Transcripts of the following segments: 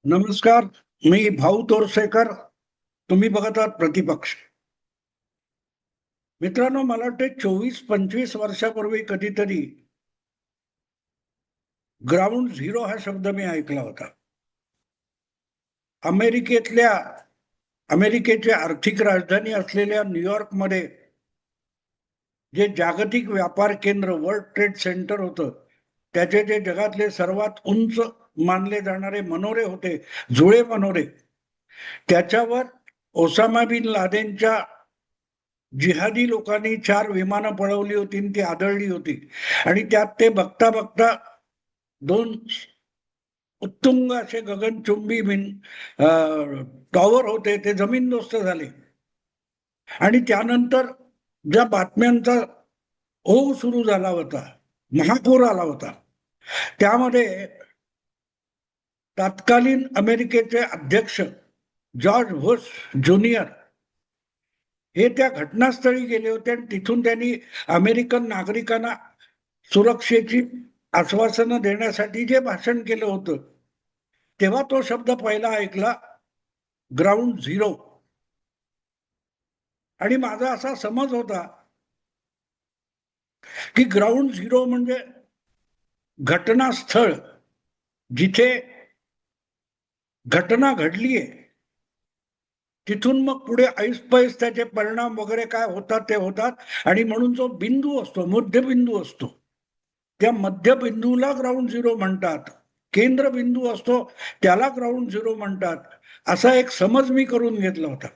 नमस्कार. मी भाऊ तोरसेकर. तुम्ही बघत आहात प्रतिपक्ष. मित्रांनो, मला वाटते 24-25 वर्षापूर्वी कधीतरी ग्राउंड झिरो हा शब्द मी ऐकला होता. अमेरिकेतल्या अमेरिकेची आर्थिक राजधानी असलेल्या न्यूयॉर्कमध्ये जे जागतिक व्यापार केंद्र वर्ल्ड ट्रेड सेंटर होतं, त्याचे जे जगातले सर्वात उंच मानले जाणारे मनोरे होते, जुळे मनोरे, त्याच्यावर ओसामा बिन लादेनच्या जिहादी लोकांनी 4 विमानं पळवली होती आणि ती आदळली होती. आणि त्यात ते बघता बघता 2 उत्तुंग असे गगनचुंबी टॉवर होते, ते जमीनदोस्त झाले. आणि त्यानंतर ज्या बातम्यांचा ओघ सुरू झाला होता, महापूर आला होता, त्यामध्ये तत्कालीन अमेरिकेचे अध्यक्ष जॉर्ज बुश ज्युनियर हे त्या घटनास्थळी गेले होते आणि तिथून त्यांनी अमेरिकन नागरिकांना सुरक्षेची आश्वासनं देण्यासाठी जे भाषण केलं होतं, तेव्हा तो शब्द पहिला ऐकला, ग्राउंड झिरो. आणि माझा असा समज होता की ग्राउंड झिरो म्हणजे घटनास्थळ, जिथे घटना घडलीये, तिथून मग पुढे ऐसपैस त्याचे परिणाम वगैरे काय होतात ते होतात. आणि म्हणून जो बिंदू असतो, मध्यबिंदू असतो, त्या मध्यबिंदूला ग्राउंड झिरो म्हणतात. केंद्रबिंदू असतो त्याला ग्राउंड झिरो म्हणतात. असा एक समज मी करून घेतला होता.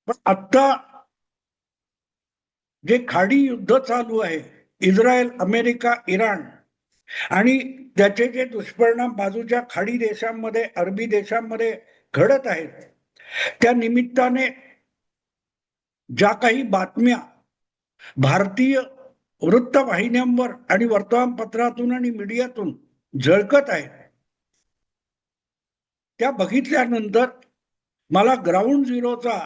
पण आता जे खाडी युद्ध चालू आहे, इस्रायल, अमेरिका, इराण, आणि त्याचे जे दुष्परिणाम बाजूच्या खाडी देशांमध्ये, अरबी देशांमध्ये घडत आहेत, त्या निमित्ताने ज्या काही बातम्या भारतीय वृत्तवाहिन्यांवर आणि वर्तमानपत्रातून आणि मीडियातून झळकत आहेत, त्या बघितल्यानंतर मला ग्राउंड झिरोचा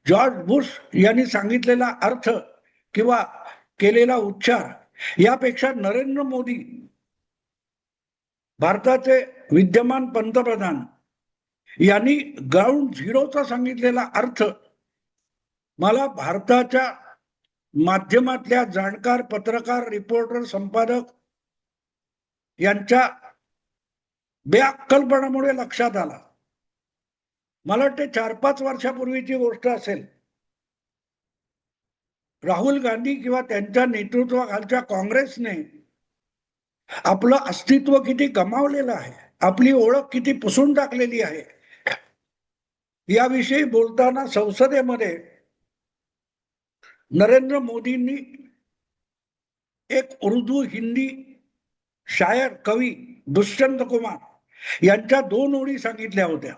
जॉर्ज बुश यांनी सांगितलेला अर्थ किंवा केलेला उच्चार यापेक्षा नरेंद्र मोदी, भारताचे विद्यमान पंतप्रधान, यांनी ग्राउंड झिरोचा सांगितलेला अर्थ मला भारताच्या माध्यमातल्या जाणकार, पत्रकार, रिपोर्टर, संपादक यांच्या बेअक्कलपणामुळे लक्षात आला. मला वाटते 4-5 वर्षापूर्वीची गोष्ट असेल. राहुल गांधी किंवा त्यांच्या नेतृत्वाखालच्या काँग्रेसने आपलं अस्तित्व किती गमावलेलं आहे, आपली ओळख किती पुसून टाकलेली आहे, याविषयी बोलताना संसदेमध्ये नरेंद्र मोदींनी एक उर्दू हिंदी शायर, कवी दुष्यंत कुमार यांच्या 2 ओळी सांगितल्या होत्या.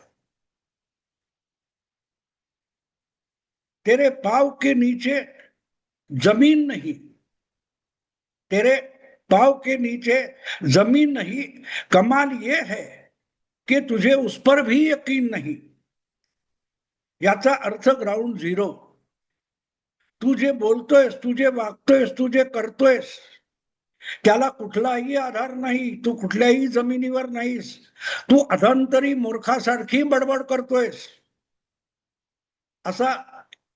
तेरे पाव के नीचे जमीन नहीं, तेरे पाव के नीचे जमीन नहीं, कमाल ये है कि तुझे उस पर भी यकीन नहीं. याचा अर्थ ग्राउंड झिरो. तू जे बोलतोयस, तू जे वागतोयस, तू जे करतोयस, त्याला कुठलाही आधार नाही. तू कुठल्याही जमिनीवर नाहीस. तू अधांतरी मूर्खासारखी बडबड करतोयस, असा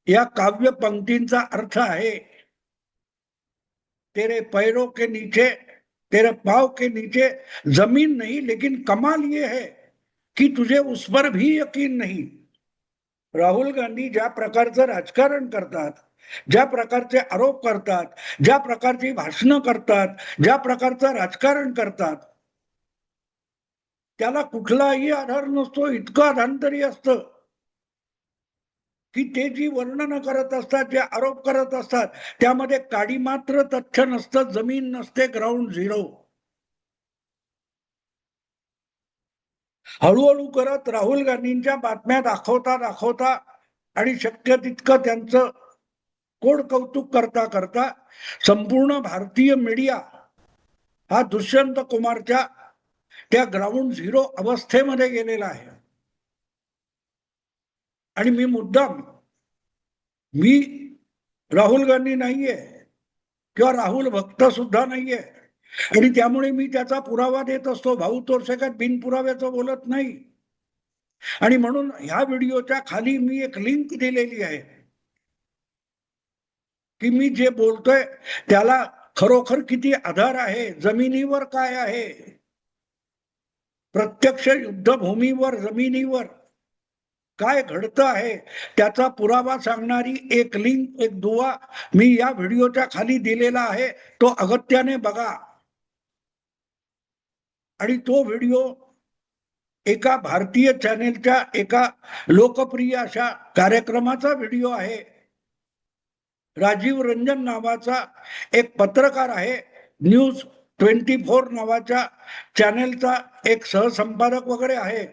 या काव्य पंक्तींचा अर्थ आहे. तेरे पैरों के नीचे, तेरे पाव के नीचे जमीन नहीं, लेकिन कमाल ये है की तुझे उस पर भी यकीन नहीं. राहुल गांधी ज्या प्रकारचं राजकारण करतात, ज्या प्रकारचे आरोप करतात, ज्या प्रकारची भाषणं करतात, ज्या प्रकारचं राजकारण करतात, त्याला कुठलाही आधार नसतो. इतकं अधांतरी असतं की ते जी वर्णनं करत असतात, जे आरोप करत असतात, त्यामध्ये काडी मात्र तथ्य नसतं, जमीन नसते, ग्राउंड झिरो. हळूहळू करत राहुल गांधींच्या बातम्या दाखवता दाखवता आणि शक्य तितकं त्यांचं कोड कौतुक करता करता संपूर्ण भारतीय मीडिया हा दुष्यंत कुमारच्या त्या ग्राउंड झिरो अवस्थेमध्ये गेलेला आहे. आणि मी राहुल गांधी नाहीये किंवा राहुल भक्त सुद्धा नाहीये. आणि त्यामुळे मी त्याचा पुरावा देत असतो. भाऊ तोरसेकर बिनपुराव्याचं बोलत नाही. आणि म्हणून ह्या व्हिडिओच्या खाली मी एक लिंक दिलेली आहे की मी जे बोलतोय त्याला खरोखर किती आधार आहे, जमिनीवर काय आहे, प्रत्यक्ष युद्धभूमीवर जमिनीवर काय घडतं आहे त्याचा पुरावा सांगणारी एक लिंक, एक दुवा मी या व्हिडिओच्या खाली दिलेला आहे. तो अगत्याने बघा. आणि तो व्हिडिओ एका भारतीय चॅनेलच्या एका लोकप्रिय अशा कार्यक्रमाचा व्हिडिओ आहे. राजीव रंजन नावाचा एक पत्रकार आहे, न्यूज 24 नावाच्या चॅनेलचा एक सहसंपादक वगैरे आहे.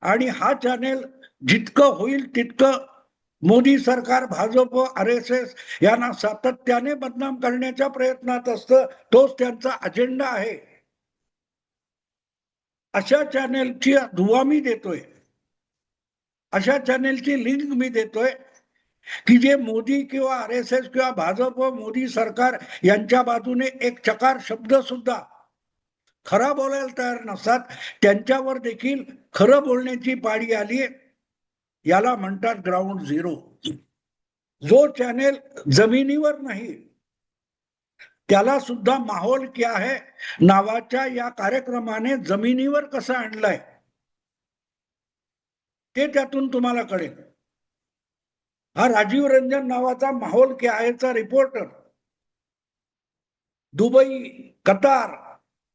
आणि हा चॅनेल जितकं होईल तितकं मोदी सरकार, भाजप, RSS यांना सातत्याने बदनाम करण्याच्या प्रयत्नात असतं. तोच त्यांचा अजेंडा आहे. अशा चॅनेलची दुवा मी देतोय, अशा चॅनेलची लिंक मी देतोय की जे मोदी किंवा RSS किंवा भाजप, मोदी सरकार यांच्या बाजूने एक चकार शब्द सुद्धा खरा बोलायला तयार नसतात, त्यांच्यावर देखील खरं बोलण्याची पाळी आली. याला म्हणतात ग्राउंड झिरो. जो चॅनेल जमिनीवर नाही त्याला सुद्धा माहोल क्या है नावाच्या या कार्यक्रमाने जमिनीवर कसं आणलंय ते त्यातून तुम्हाला कळेल. हा राजीव रंजन नावाचा माहोल क्या हैचा रिपोर्टर दुबई, कतार,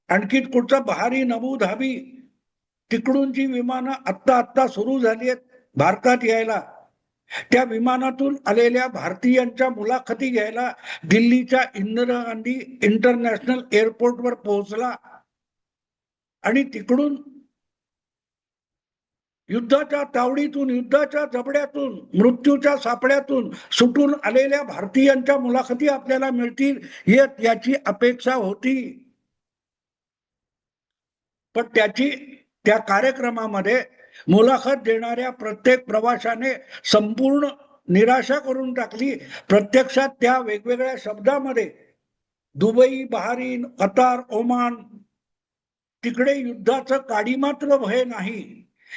आणखी कुठचा बहारीन, अबू धाबी तिकडूनची विमानं आत्ता सुरू झाली आहेत भारतात यायला. त्या विमानातून आलेल्या भारतीयांच्या मुलाखती घ्यायला दिल्लीच्या इंदिरा गांधी इंटरनॅशनल एअरपोर्टवर पोहोचला. आणि तिकडून युद्धाच्या तावडीतून, युद्धाच्या जबड्यातून, मृत्यूच्या सापड्यातून सुटून आलेल्या भारतीयांच्या मुलाखती आपल्याला मिळतील याची अपेक्षा होती. पण त्या कार्यक्रमामध्ये मुलाखत देणाऱ्या प्रत्येक प्रवाशाने संपूर्ण निराशा करून टाकली. प्रत्यक्षात त्या वेगवेगळ्या शब्दामध्ये दुबई, बहारीन, कतार, ओमान तिकडे युद्धाचं काडीमात्र भय नाही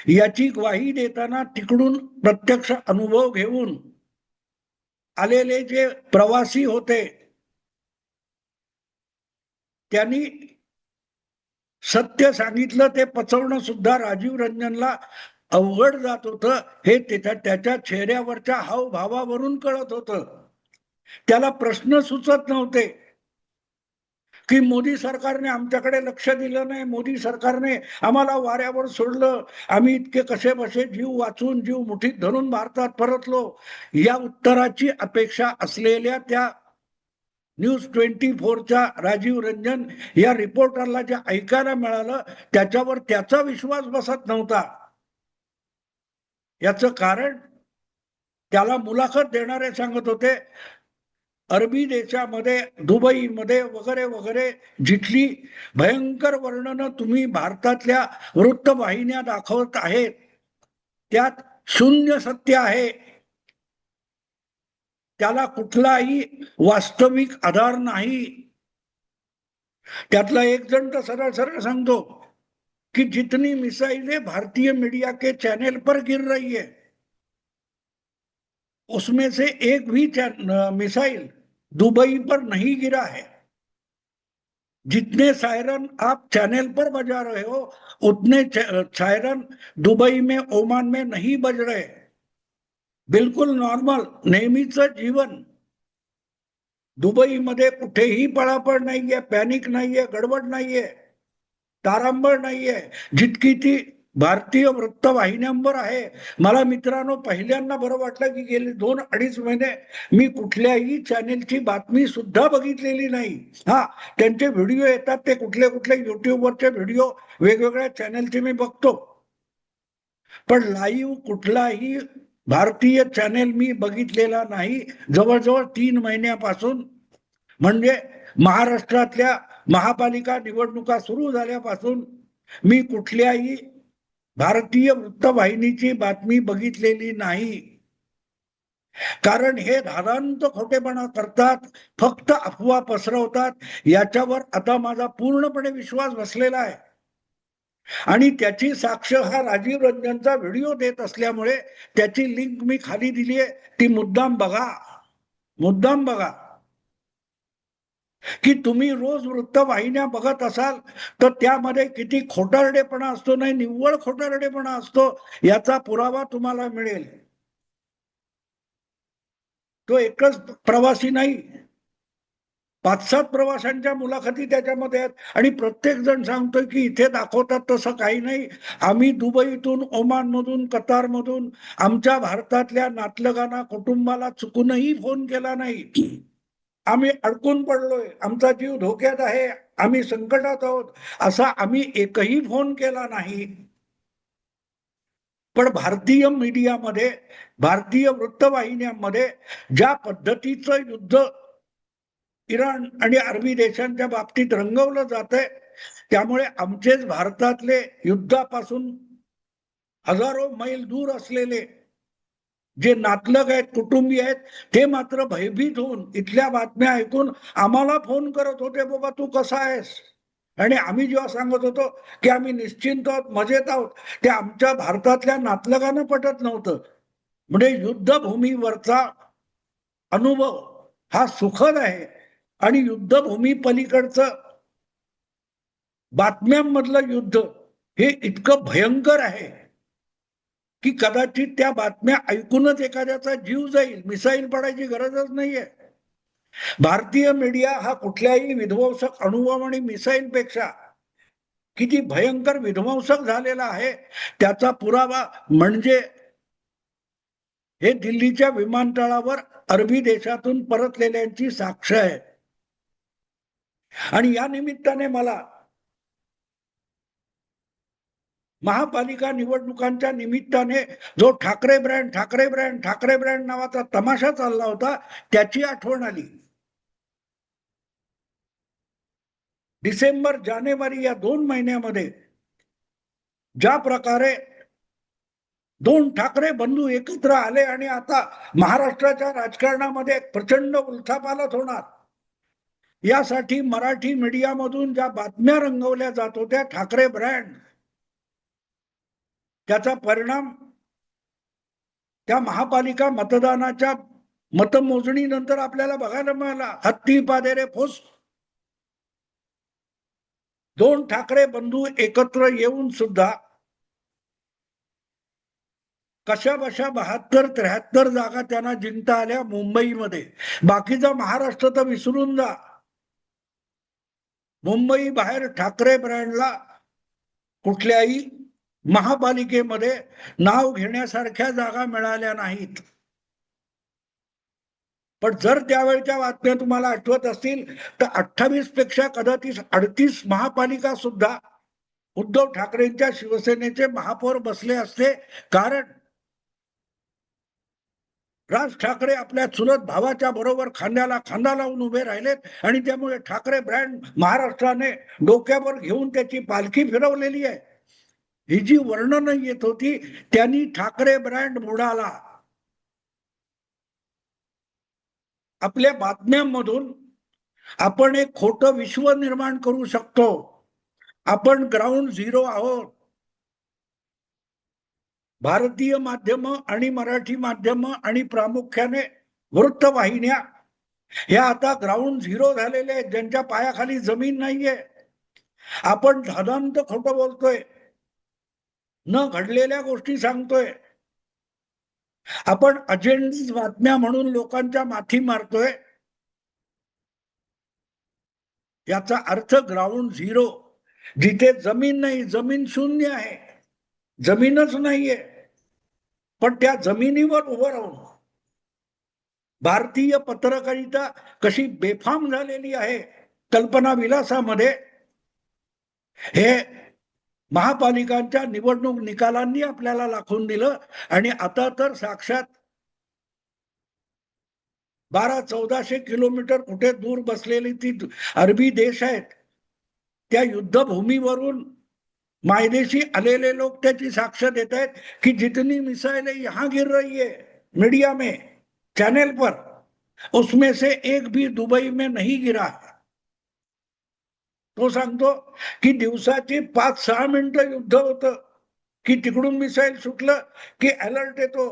याची ग्वाही देताना तिकडून प्रत्यक्ष अनुभव घेऊन आलेले जे प्रवासी होते त्यांनी सत्य सांगितलं. ते पचवणं सुद्धा राजीव रंजनला अवघड जात होतं. हे त्याच्या चेहऱ्यावरच्या हावभावावरून कळत होतं. त्याला प्रश्न सुचत नव्हते की मोदी सरकारने आमच्याकडे लक्ष दिलं नाही, मोदी सरकारने आम्हाला वाऱ्यावर सोडलं, आम्ही इतके कसे बसे जीव वाचून, जीव मुठीत धरून भारतात परतलो. या उत्तराची अपेक्षा असलेल्या त्या न्यूज 24च्या राजीव रंजन या रिपोर्टरला जे ऐकायला मिळालं त्याच्यावर त्याचा विश्वास बसत नव्हता. याचं कारण त्याला मुलाखत देणारे सांगत होते अरबी देशामध्ये, दुबईमध्ये वगैरे वगैरे जिथली भयंकर वर्णनं तुम्ही भारतातल्या वृत्तवाहिन्या दाखवत आहेत त्यात शून्य सत्य आहे, त्याला कुठलाही वास्तविक आधार नाही. त्यातला एक जण तर सरळ सरळ सांगतो कि जितनी मिसाइलें भारतीय मीडिया के चैनल पर गिर रही है उसमें से एक भी मिसाइल दुबई पर नहीं गिरा है. जितने सायरन आप चैनल पर बजा रहे हो उतने सायरन दुबई में, ओमान में नहीं बज रहे. बिलकुल नॉर्मल नेहमीचं जीवन. दुबईमध्ये कुठेही पळापळ नाहीये, पॅनिक नाहीये, गडबड नाहीये, तारांबळ नाहीये जितकी ती भारतीय वृत्तवाहिन्यांवर आहे. मला मित्रांनो पहिल्यांदा बरं वाटलं की गेले 2-2.5 महिने मी कुठल्याही चॅनेलची बातमी सुद्धा बघितलेली नाही. हा, त्यांचे व्हिडिओ येतात ते कुठले युट्यूबवरचे व्हिडिओ वेगवेगळ्या चॅनेलचे मी बघतो, पण लाईव्ह कुठलाही भारतीय चॅनेल मी बघितलेला नाही जवळजवळ 3 महिन्यापासून. म्हणजे महाराष्ट्रातल्या महापालिका निवडणुका सुरू झाल्यापासून मी कुठल्याही भारतीय वृत्तवाहिनीची बातमी बघितलेली नाही. कारण हे धादांत खोटेपणा करतात, फक्त अफवा पसरवतात. याच्यावर आता माझा पूर्णपणे विश्वास बसलेला आहे आणि त्याची साक्ष हा राजीव रंजनचा व्हिडिओ देत असल्यामुळे त्याची लिंक मी खाली दिली आहे, ती मुद्दाम बघा, मुद्दाम बघा. की तुम्ही रोज वृत्तवाहिन्या बघत असाल तर त्यामध्ये किती खोटारडेपणा असतो, नाही निव्वळ खोटारडेपणा असतो, याचा पुरावा तुम्हाला मिळेल. तो एकच प्रवासी नाही, 5-7 प्रवाशांच्या मुलाखती त्याच्यामध्ये आहेत आणि प्रत्येक जण सांगतोय की इथे दाखवतात तसं काही नाही. आम्ही दुबईतून, ओमानमधून, कतारमधून आमच्या भारतातल्या नातलगांना, कुटुंबाला चुकूनही फोन केला नाही. आम्ही अडकून पडलोय, आमचा जीव धोक्यात आहे, आम्ही संकटात आहोत, असा आम्ही एकही फोन केला नाही. पण भारतीय मीडियामध्ये, भारतीय वृत्तवाहिन्यांमध्ये ज्या पद्धतीचं युद्ध इराण आणि अरबी देशांच्या बाबतीत रंगवलं जातंय, त्यामुळे आमचेच भारतातले युद्धापासून हजारो मैल दूर असलेले जे नातलग आहेत, कुटुंबीय आहेत, ते मात्र भयभीत होऊन इथल्या बातम्या ऐकून आम्हाला फोन करत होते, बाबा तू कसा आहेस? आणि आम्ही जेव्हा सांगत होतो की आम्ही निश्चिंत आहोत, मजेत आहोत, ते आमच्या भारतातल्या नातलगांना पटत नव्हतं. म्हणजे युद्धभूमीवरचा अनुभव हा सुखद आहे आणि युद्धभूमी पलीकडचं बातम्यांमधलं युद्ध हे इतकं भयंकर आहे की कदाचित त्या बातम्या ऐकूनच एखाद्याचा जीव जाईल, मिसाईल पडायची गरजच नाहीये. भारतीय मीडिया हा कुठल्याही विध्वंसक अणुबॉम्ब आणि मिसाईल पेक्षा किती भयंकर विध्वंसक झालेला आहे, त्याचा पुरावा म्हणजे हे दिल्लीच्या विमानतळावर अरबी देशातून परतलेल्यांची साक्ष आहे. आणि या निमित्ताने मला महापालिका निवडणुकांच्या निमित्ताने जो Thackeray brand, Thackeray brand, Thackeray brand नावाचा तमाशा चालला होता, त्याची आठवण आली. डिसेंबर, जानेवारी या 2 महिन्यामध्ये ज्या प्रकारे 2 ठाकरे बंधू एकत्र आले आणि आता महाराष्ट्राच्या राजकारणामध्ये प्रचंड उलथापालथ होणार, यासाठी मराठी मीडियामधून ज्या बातम्या रंगवल्या जात होत्या, ठाकरे ब्रँड, त्याचा परिणाम त्या महापालिका मतदानाच्या मतमोजणीनंतर आपल्याला बघायला मिळाला. हत्ती पादेरे फुस. 2 ठाकरे बंधू एकत्र येऊन सुद्धा कशा बशा 72-73 जागा त्यांना जिंकता आल्या मुंबईमध्ये. बाकीचा महाराष्ट्र तर विसरून जा. मुंबई बाहेर ठाकरे ब्रँडला कुठल्याही महापालिकेमध्ये नाव घेण्यासारख्या जागा मिळाल्या नाहीत. पण जर त्यावेळच्या बातम्या तुम्हाला आठवत असतील तर 28 पेक्षा कदाचित 38 महापालिका सुद्धा उद्धव ठाकरेंच्या शिवसेनेचे महापौर बसले असते. कारण राज ठाकरे आपल्या चुलत भावाच्या बरोबर खांद्याला खांदा लावून उभे राहिलेत आणि त्यामुळे ठाकरे ब्रँड महाराष्ट्राने डोक्यावर घेऊन त्याची पालखी फिरवलेली आहे. ही जी वर्णनं येत होती त्यांनी ठाकरे ब्रँड बुडाला. आपल्या बातम्यांमधून आपण एक खोटं विश्व निर्माण करू शकतो. आपण ग्राउंड झिरो आहोत. भारतीय माध्यम आणि मराठी माध्यम आणि प्रामुख्याने वृत्तवाहिन्या ह्या आता ग्राउंड झिरो झालेल्या आहेत, ज्यांच्या पायाखाली जमीन नाहीये. आपण धादांत खोटं बोलतोय, न घडलेल्या गोष्टी सांगतोय, आपण अजेंडीज बातम्या म्हणून लोकांच्या माथी मारतोय. याचा अर्थ ग्राउंड झिरो, जिथे जमीन नाही, जमीन शून्य आहे, जमीनच नाहीये. पण त्या जमिनीवर उभं राहून भारतीय पत्रकारिता कशी बेफाम झालेली आहे कल्पना विलासामध्ये, हे महापालिकांच्या निवडणूक निकालांनी आपल्याला दाखवून दिलं. आणि आता तर साक्षात 1200-1400 किलोमीटर कुठे दूर बसलेली ती अरबी देश आहेत, त्या युद्धभूमीवरून मायदेशी आलेले लोक त्याची साक्ष देत आहेत की जितनी मिसाइलें यहां गिर रही है मीडिया में, चैनल पर, उसमें से एक भी दुबई में नहीं गिरा है. तो सांगतो की दिवसाची 5-6 मिनिटं युद्ध होतं की तिकडून मिसाईल सुटलं की अलर्ट येतो,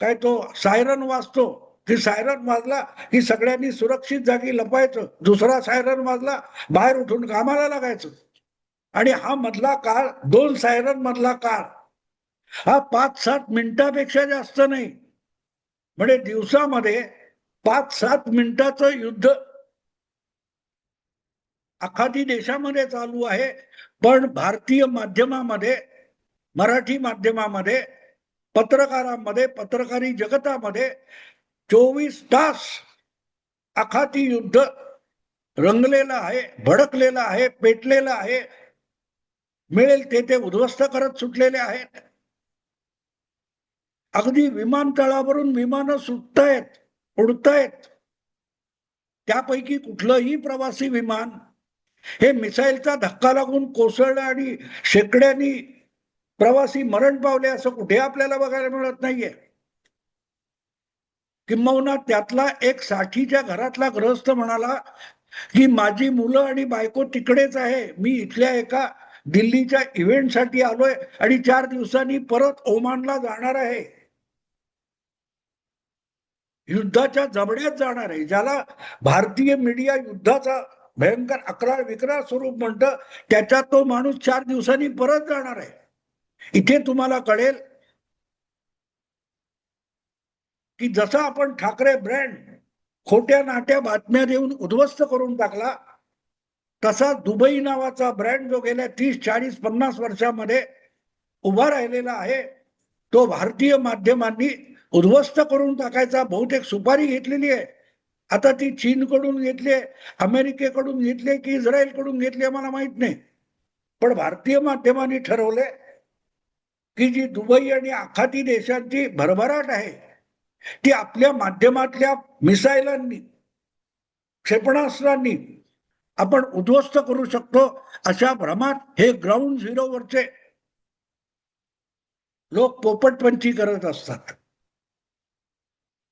काय तो सायरन वाजतो, की सायरन वाजला की सगळ्यांनी सुरक्षित जागी लपायचं, दुसरा सायरन वाजला बाहेर उठून कामाला लागायचं. आणि हा मधला काळ, 2 सायरन मधला काळ हा 5-7 मिनिटापेक्षा जास्त नाही. म्हणजे दिवसामध्ये 5-7 मिनिटाचं युद्ध आखाती देशामध्ये चालू आहे. पण भारतीय माध्यमामध्ये, मराठी माध्यमामध्ये, पत्रकारांमध्ये, पत्रकारी जगतामध्ये 24 तास आखाती युद्ध रंगलेलं आहे, भडकलेलं आहे, पेटलेलं आहे. मिळेल ते उद्ध्वस्त करत सुटलेले आहेत. अगदी विमानतळावरून विमानं सुटतायत, उडतायत. त्यापैकी कुठलंही प्रवासी विमान हे मिसाईलचा धक्का लागून कोसळलं आणि शेकड्यांनी प्रवासी मरण पावले असं कुठे आपल्याला बघायला मिळत नाहीये. किंबहुना त्यातला एक 60च्या घरातला गृहस्थ म्हणाला की माझी मुलं आणि बायको तिकडेच आहे, मी इथल्या एका दिल्लीच्या इव्हेंटसाठी आलोय आणि 4 दिवसांनी परत ओमानला जाणार आहे. युद्धाच्या जबड्यात जाणार आहे. ज्याला भारतीय मीडिया युद्धाचा भयंकर अकराळ विक्राळ स्वरूप म्हणतं, त्याच्यात तो माणूस 4 दिवसांनी परत जाणार आहे. इथे तुम्हाला कळेल की जसं आपण ठाकरे ब्रँड खोट्या नाट्या बातम्या देऊन उद्ध्वस्त करून टाकला, तसा दुबई नावाचा ब्रँड जो गेल्या 30, 40, 50 वर्षामध्ये उभा राहिलेला आहे, तो भारतीय माध्यमांनी उद्ध्वस्त करून टाकायचा बहुतेक सुपारी घेतलेली आहे. आता ती चीनकडून घेतली आहे, अमेरिकेकडून घेतली की इस्रायलकडून घेतली मला माहित नाही. पण भारतीय माध्यमांनी ठरवले की जी दुबई आणि आखाती देशांची भरभराट आहे ती आपल्या माध्यमातल्या मिसाईलांनी, क्षेपणास्त्रांनी आपण उद्ध्वस्त करू शकतो, अशा भ्रमात हे ग्राउंड झिरोवरचे लोक पोपटपंची करत असतात.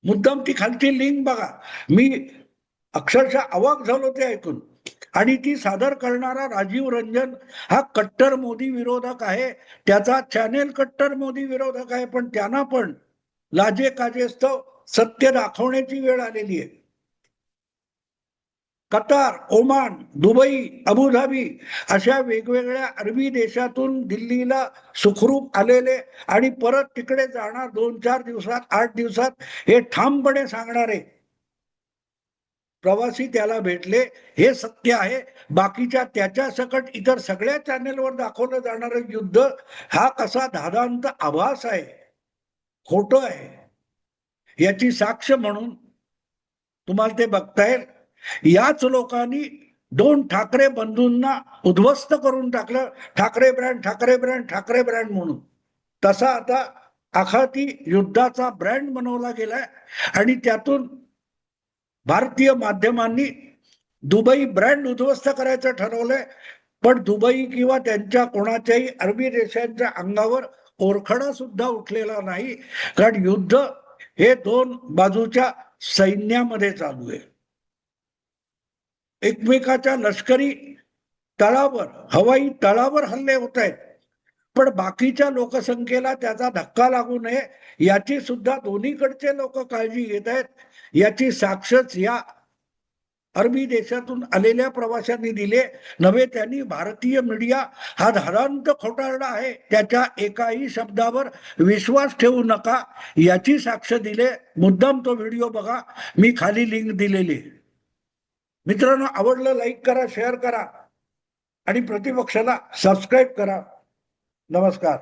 मुद्दाम ती खालची लिंक बघा, मी अक्षरशः अवाक झालो ते ऐकून. आणि ती सादर करणारा राजीव रंजन हा कट्टर मोदी विरोधक आहे. त्याचा चॅनेल कट्टर मोदी विरोधक आहे, पण त्यांना पण लाजे काजेस्तव सत्य दाखवण्याची वेळ आलेली आहे. कतार, ओमान, दुबई, अबुधाबी अशा वेगवेगळ्या अरबी देशातून दिल्लीला सुखरूप आलेले आणि परत तिकडे जाणार 2-4 दिवसात, 8 दिवसात हे ठामपणे सांगणारे प्रवासी त्याला भेटले. हे सत्य आहे. बाकीच्या त्याच्या सकट इतर सगळ्या चॅनेलवर दाखवलं जाणारं युद्ध हा कसा धादांत आभास आहे, खोटं आहे, याची साक्ष म्हणून तुम्हाला ते बघता येईल. याच लोकांनी 2 ठाकरे बंधूंना उद्ध्वस्त करून टाकलं. Thackeray brand, Thackeray brand, Thackeray brand म्हणून. तसा आता आखाती युद्धाचा ब्रँड बनवला गेलाय आणि त्यातून भारतीय माध्यमांनी दुबई ब्रँड उद्ध्वस्त करायचं ठरवलंय. पण दुबई किंवा त्यांच्या कोणाच्याही अरबी देशांच्या अंगावर ओरखडा सुद्धा उठलेला नाही, कारण युद्ध हे 2 बाजूच्या सैन्यामध्ये चालू आहे. एकमेकाच्या लष्करी तळावर, हवाई तळावर हल्ले होत आहेत. पण बाकीच्या लोकसंख्येला त्याचा धक्का लागू नये याची सुद्धा दोन्हीकडचे लोक काळजी घेत आहेत. याची साक्षच या अरबी देशातून आलेल्या प्रवाशांनी दिले नव्हे. त्यांनी भारतीय मीडिया हा धादांत खोटारडा आहे, त्याच्या एकाही शब्दावर विश्वास ठेवू नका याची साक्ष दिले. मुद्दाम तो व्हिडिओ बघा, मी खाली लिंक दिलेली. मित्रांनो, आवडलं लाईक करा, शेअर करा आणि प्रतिपक्षाला सबस्क्राईब करा. नमस्कार.